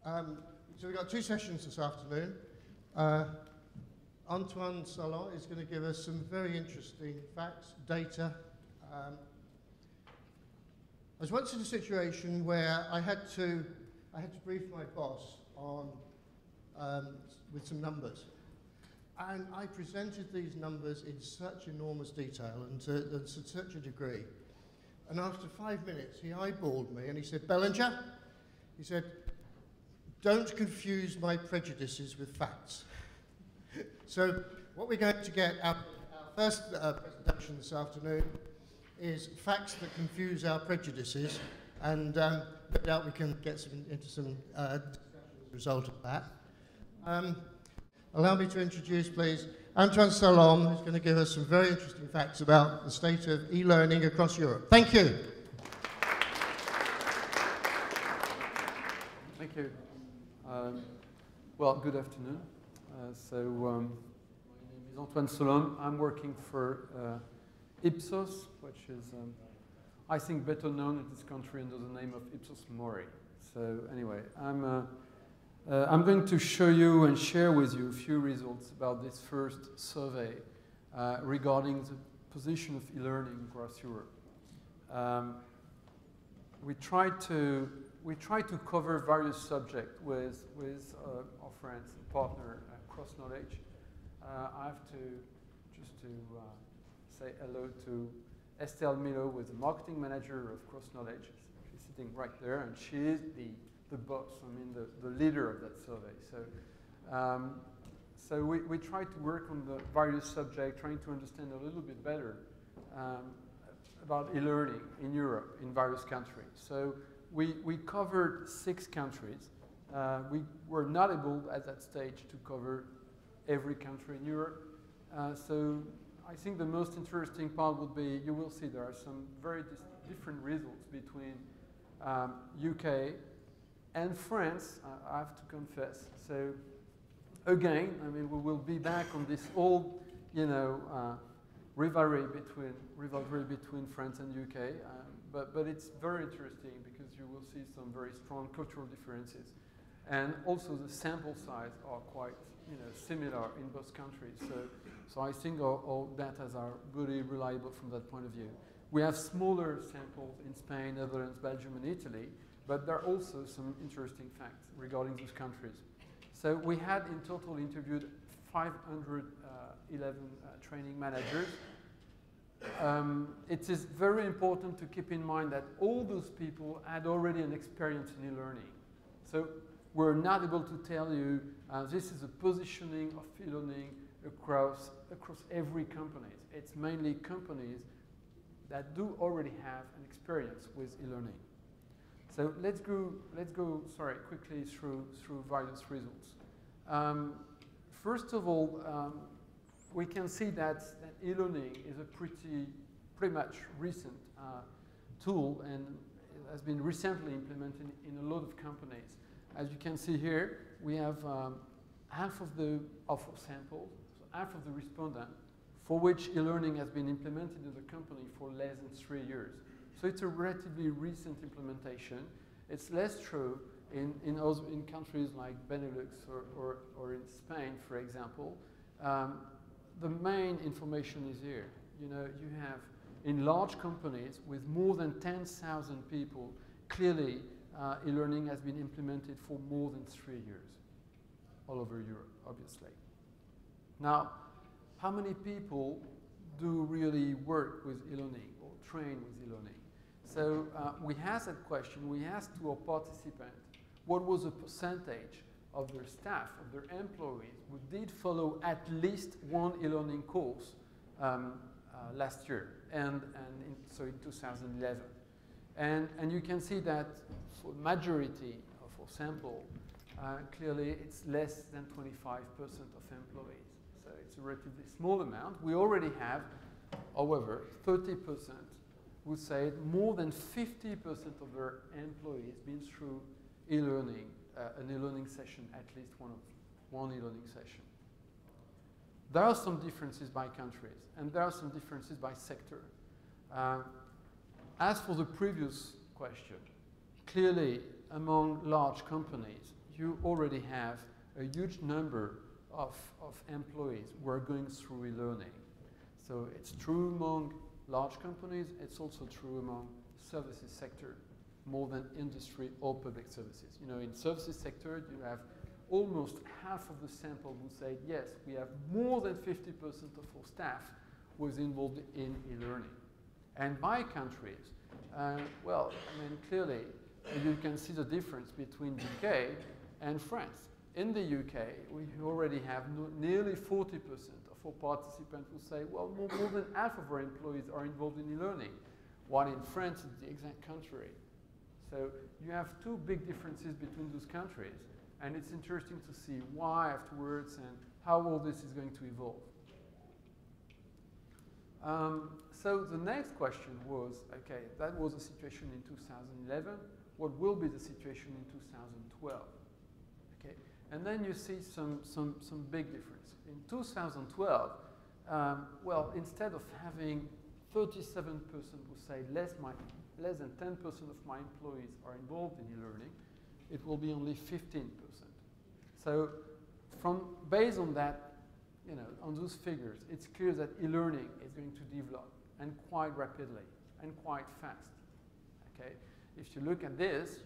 So we've got two sessions this afternoon. Antoine Solom is going to give us some very interesting facts, data. I was once in a situation where I had to brief my boss on with some numbers, and I presented these numbers in such enormous detail and to such a degree. And after 5 minutes, he eyeballed me and he said, "Bellinger," he said, "don't confuse my prejudices with facts." So what we're going to get out of our first presentation this afternoon is facts that confuse our prejudices, and no doubt we can get into some discussion as a result of that. Allow me to introduce, please, Antoine Solom, who's going to give us some very interesting facts about the state of e-learning across Europe. Thank you. Thank you. Well, good afternoon. My name is Antoine Solom. I'm working for Ipsos, which is, I think, better known in this country under the name of Ipsos Mori. So anyway, I'm going to show you and share with you a few results about this first survey regarding the position of e-learning across Europe. We try to cover various subjects with our friends and partner Cross Knowledge. I have to say hello to Estelle Milo, who is the marketing manager of Cross Knowledge. She's sitting right there, and she is the boss, the leader of that survey. So we try to work on the various subjects, trying to understand a little bit better about e-learning in Europe, in various countries. So we covered 6 countries. We were not able at that stage to cover every country in Europe. So I think the most interesting part would be, you will see there are some very different results between UK and France, I have to confess. So again, we will be back on this old, rivalry between France and UK. But it's very interesting because you will see some very strong cultural differences. And also the sample size are quite similar in both countries. So I think our data are really reliable from that point of view. We have smaller samples in Spain, Netherlands, Belgium, and Italy, but there are also some interesting facts regarding those countries. So we had in total interviewed 511 training managers. It is very important to keep in mind that all those people had already an experience in e-learning. So we're not able to tell you this is a positioning of e-learning across every company. It's mainly companies that do already have an experience with e-learning. So let's go quickly through various results. First of all, we can see that e-learning is a pretty much recent tool, and it has been recently implemented in a lot of companies. As you can see here, we have half of our samples, so half of the respondents, for which e-learning has been implemented in the company for less than 3 years. So it's a relatively recent implementation. It's less true in countries like Benelux or in Spain, for example. The main information is here. You have in large companies with more than 10,000 people, clearly e-learning has been implemented for more than 3 years, all over Europe, obviously. Now, how many people do really work with e-learning or train with e-learning? So we asked that question. We asked to our participants what was the percentage of their staff, of their employees, who did follow at least one e-learning course last year, so in 2011. And you can see that for the majority of our sample, clearly it's less than 25% of employees. So it's a relatively small amount. We already have, however, 30% who say more than 50% of their employees been through e-learning, an e-learning session, at least one e-learning session. There are some differences by countries, and there are some differences by sector. As for the previous question, clearly among large companies, you already have a huge number of employees who are going through e-learning. So it's true among large companies, it's also true among services sector, more than industry or public services. You know, in services sector, you have almost half of the sample who say, yes, we have more than 50% of our staff who is involved in e-learning. And by countries, well, I mean, clearly, you can see the difference between UK and France. In the UK, we already have nearly 40% of our participants who say, well, more than half of our employees are involved in e-learning, while in France, it's the exact contrary. So you have two big differences between those countries, and it's interesting to see why afterwards and how all this is going to evolve. So the next question was, okay, that was the situation in 2011. What will be the situation in 2012? Okay, and then you see some big difference. In 2012, well, instead of having 37% who say less than 10% of my employees are involved in e-learning, it will be only 15%. So based on that, you know, on those figures, it's clear that e-learning is going to develop, and quite rapidly, and quite fast. Okay, if you look at this,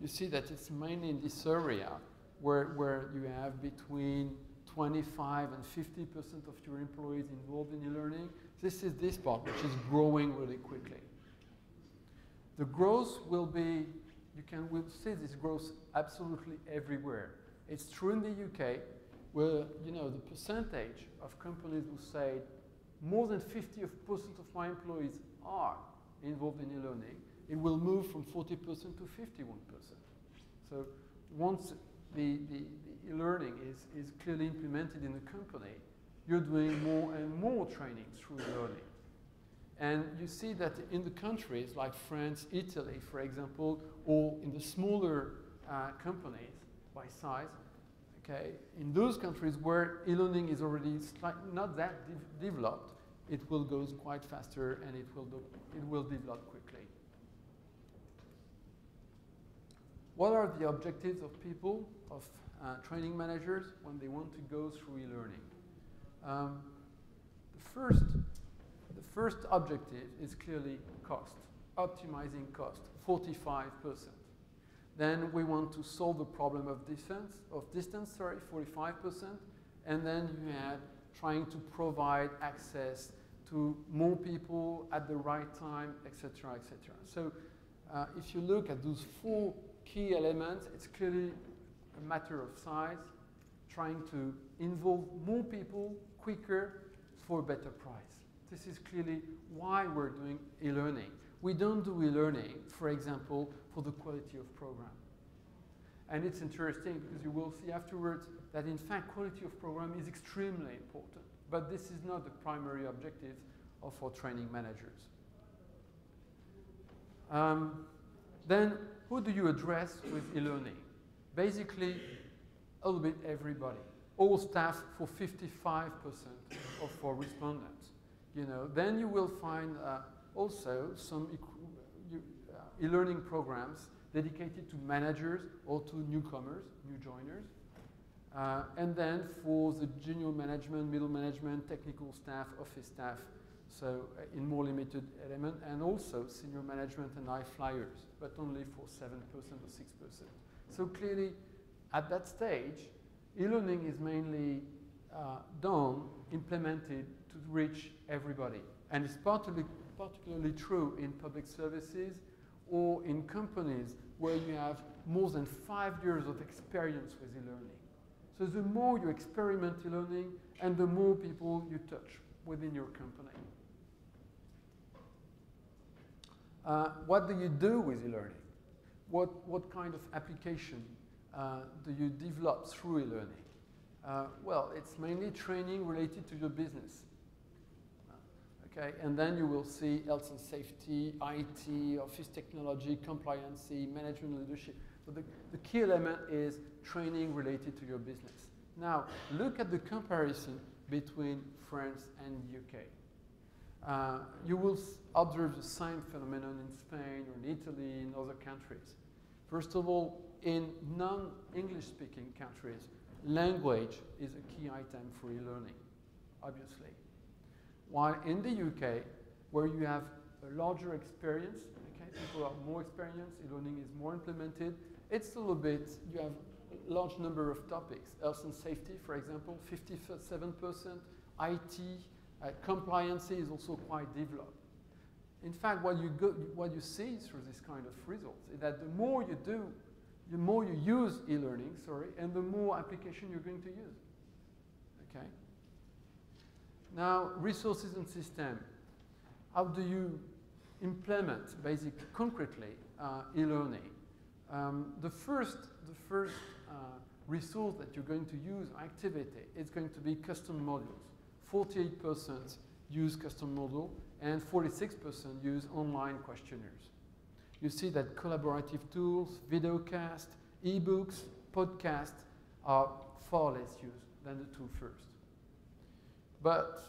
you see that it's mainly in this area where you have between 25 and 50% of your employees involved in e-learning. This is this part, which is growing really quickly. The growth will be, we'll see this growth absolutely everywhere. It's true in the UK, where, you know, the percentage of companies who say more than 50% of my employees are involved in e-learning, it will move from 40% to 51%. So once the e-learning is clearly implemented in the company, you're doing more and more training through e-learning. And you see that in the countries like France, Italy, for example, or in the smaller companies by size, okay, in those countries where e-learning is already not that developed, it will go quite faster and it will develop quickly. What are the objectives of people, of training managers, when they want to go through e-learning? The first objective is clearly cost, optimizing cost, 45%. Then we want to solve the problem of distance, 45%. And then you add trying to provide access to more people at the right time, etc., etc. So if you look at those four key elements, it's clearly a matter of size, trying to involve more people quicker for a better price. This is clearly why we're doing e-learning. We don't do e-learning, for example, for the quality of program. And it's interesting because you will see afterwards that in fact quality of program is extremely important, but this is not the primary objective of our training managers. Then who do you address with e-learning? Basically, a little bit everybody. All staff for 55% of our respondents. You know, then you will find also some e-learning programs dedicated to managers or to newcomers, new joiners. And then for the junior management, middle management, technical staff, office staff, so in more limited element, and also senior management and high flyers, but only for 7% or 6%. So clearly, at that stage, e-learning is mainly implemented to reach everybody. And it's particularly true in public services or in companies where you have more than 5 years of experience with e-learning. So the more you experiment e-learning and the more people you touch within your company. What do you do with e-learning? What kind of application do you develop through e-learning? Well, it's mainly training related to your business. Okay, and then you will see health and safety, IT, office technology, compliancy, management leadership. So the key element is training related to your business. Now, look at the comparison between France and UK. You will observe the same phenomenon in Spain or in Italy, in other countries. First of all, in non-English speaking countries, language is a key item for e-learning, obviously. While in the UK, where you have a larger experience, okay, people are more experienced, e-learning is more implemented, it's a little bit, you have a large number of topics. Health and safety, for example, 57%, IT, compliance is also quite developed. In fact, what you see through this kind of results is that the more you do, the more you use e-learning, and the more application you're going to use. Okay? Now, resources and system. How do you implement, basically, concretely, e-learning? The first resource that you're going to use, activity, is going to be custom modules. 48% use custom module, and 46% use online questionnaires. You see that collaborative tools, videocast, ebooks, podcasts are far less used than the two first. But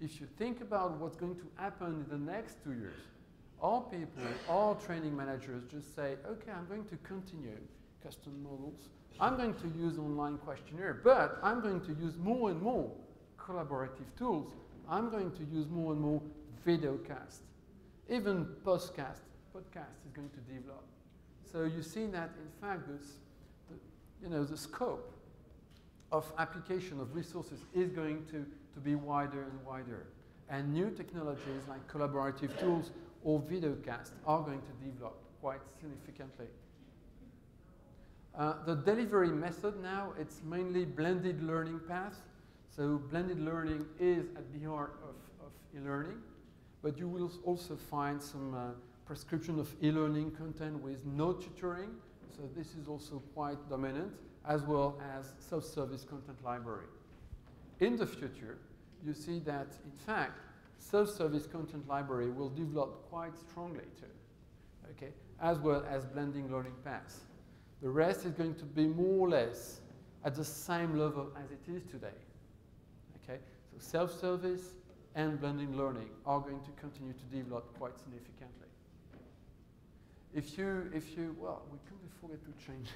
if you think about what's going to happen in the next 2 years, all people, all training managers just say, okay, I'm going to continue custom models. I'm going to use online questionnaire, but I'm going to use more and more collaborative tools. I'm going to use more and more videocast. Even podcast is going to develop. So you see that, in fact, the scope of application of resources is going to be wider and wider. And new technologies like collaborative tools or videocast are going to develop quite significantly. The delivery method now, it's mainly blended learning paths. So blended learning is at the heart of e-learning, but you will also find some prescription of e-learning content with no tutoring. So this is also quite dominant, as well as self-service content library. In the future, you see that, in fact, self-service content library will develop quite strongly too, okay, as well as blending learning paths. The rest is going to be more or less at the same level as it is today. Okay, so self-service and blending learning are going to continue to develop quite significantly. Well, we couldn't forget to change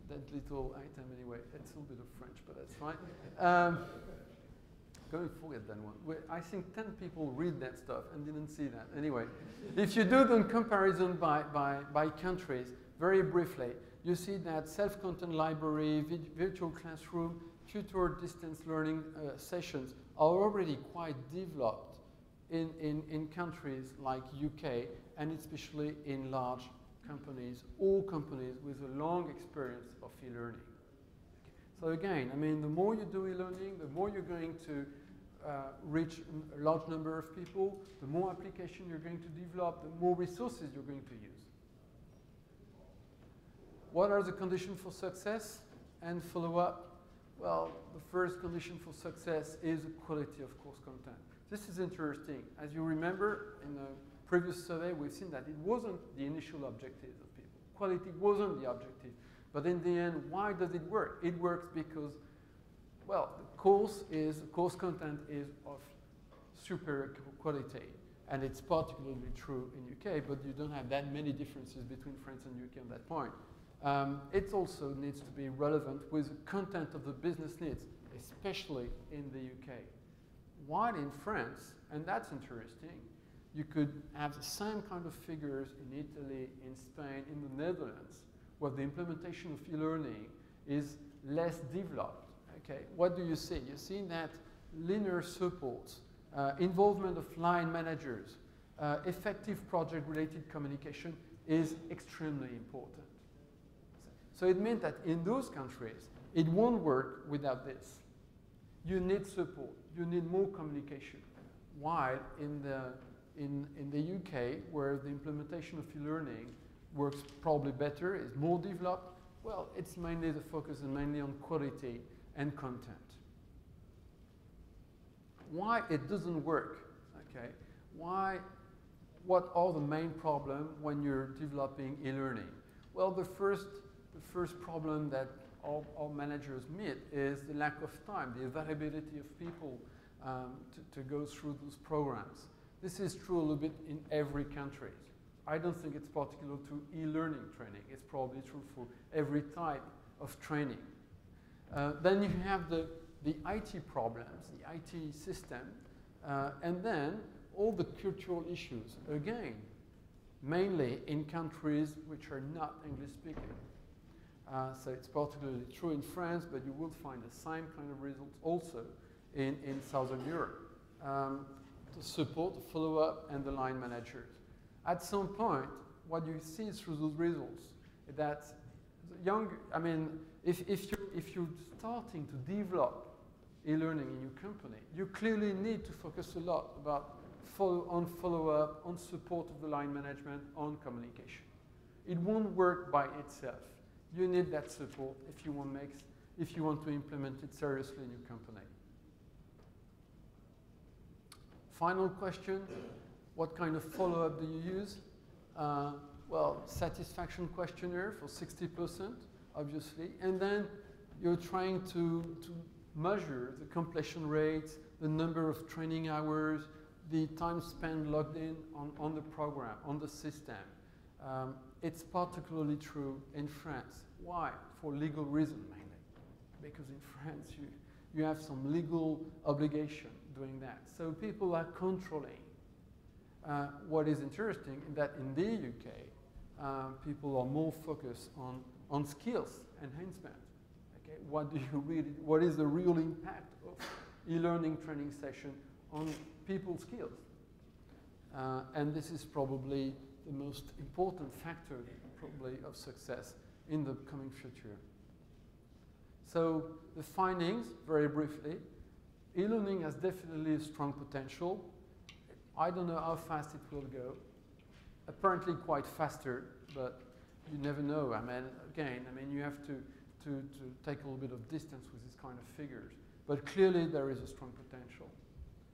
that little item anyway. It's a little bit of French, but that's fine. Going forget that one. I think 10 people read that stuff and didn't see that. Anyway, if you do the comparison by countries, very briefly, you see that self-content library, virtual classroom, tutor distance learning sessions are already quite developed in countries like UK, and especially in large companies or companies with a long experience of e-learning. So again, I mean, the more you do e-learning, the more you're going to reach a large number of people, the more application you're going to develop, the more resources you're going to use. What are the conditions for success and follow-up? Well, the first condition for success is the quality of course content. This is interesting. As you remember, in the previous survey, we've seen that it wasn't the initial objective of people. Quality wasn't the objective. But in the end, why does it work? It works because, well, the course content is of superior quality. And it's particularly true in UK, but you don't have that many differences between France and UK on that point. It also needs to be relevant with the content of the business needs, especially in the UK. While in France, and that's interesting, you could have the same kind of figures in Italy, in Spain, in the Netherlands, where the implementation of e-learning is less developed. Okay, what do you see? You see that linear support, involvement of line managers, effective project-related communication is extremely important. So it means that in those countries, it won't work without this. You need support. You need more communication. While in the UK, where the implementation of e-learning works probably better, is more developed, well, it's mainly the focus and mainly on quality and content. Why it doesn't work, okay? What are the main problems when you're developing e-learning? Well, the first problem that all managers meet is the lack of time, the availability of people to go through those programs. This is true a little bit in every country. I don't think it's particular to e-learning training. It's probably true for every type of training. Then you have the IT problems, the IT system, and then all the cultural issues, again, mainly in countries which are not English speaking. So it's particularly true in France, but you will find the same kind of results also in Southern Europe. To support the follow-up and the line managers. At some point, what you see through those results is that if you're starting to develop e-learning in your company, you clearly need to focus a lot about follow-up, on support of the line management, on communication. It won't work by itself. You need that support if you want to implement it seriously in your company. Final question, what kind of follow-up do you use? Well, satisfaction questionnaire for 60%, obviously, and then you're trying to measure the completion rates, the number of training hours, the time spent logged in on the program, on the system. It's particularly true in France. Why? For legal reasons mainly. Because in France, you have some legal obligation doing that. So people are controlling. What is interesting is that in the UK, people are more focused on skills enhancement. Okay? What is the real impact of e-learning training session on people's skills? And this is probably the most important factor, probably, of success in the coming future. So the findings, very briefly, e-learning has definitely a strong potential. I don't know how fast it will go. Apparently quite faster, but you never know. You have to take a little bit of distance with this kind of figures. But clearly there is a strong potential.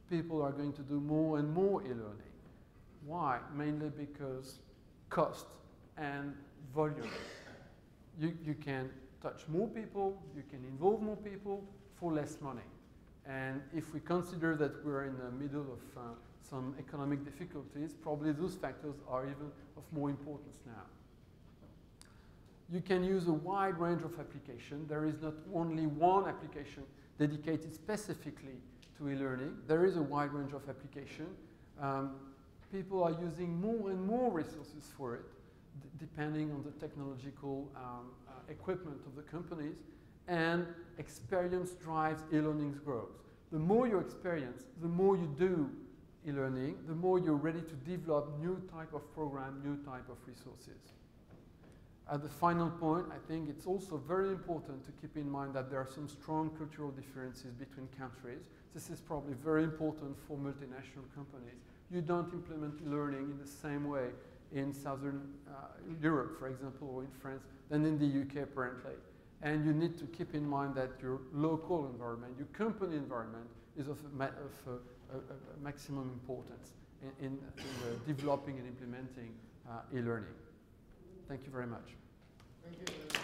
People are going to do more and more e-learning. Why? Mainly because cost and volume. You can touch more people, you can involve more people for less money. And if we consider that we're in the middle of some economic difficulties, probably those factors are even of more importance now. You can use a wide range of applications. There is not only one application dedicated specifically to e-learning. There is a wide range of applications. People are using more and more resources for it, depending on the technological equipment of the companies. And experience drives e-learning's growth. The more you experience, the more you do e-learning, the more you're ready to develop new type of program, new type of resources. At the final point, I think it's also very important to keep in mind that there are some strong cultural differences between countries. This is probably very important for multinational companies. You don't implement e-learning in the same way in Southern Europe, for example, or in France, than in the UK, apparently. And you need to keep in mind that your local environment, your company environment, is of maximum importance in developing and implementing e-learning. Thank you very much. Thank you.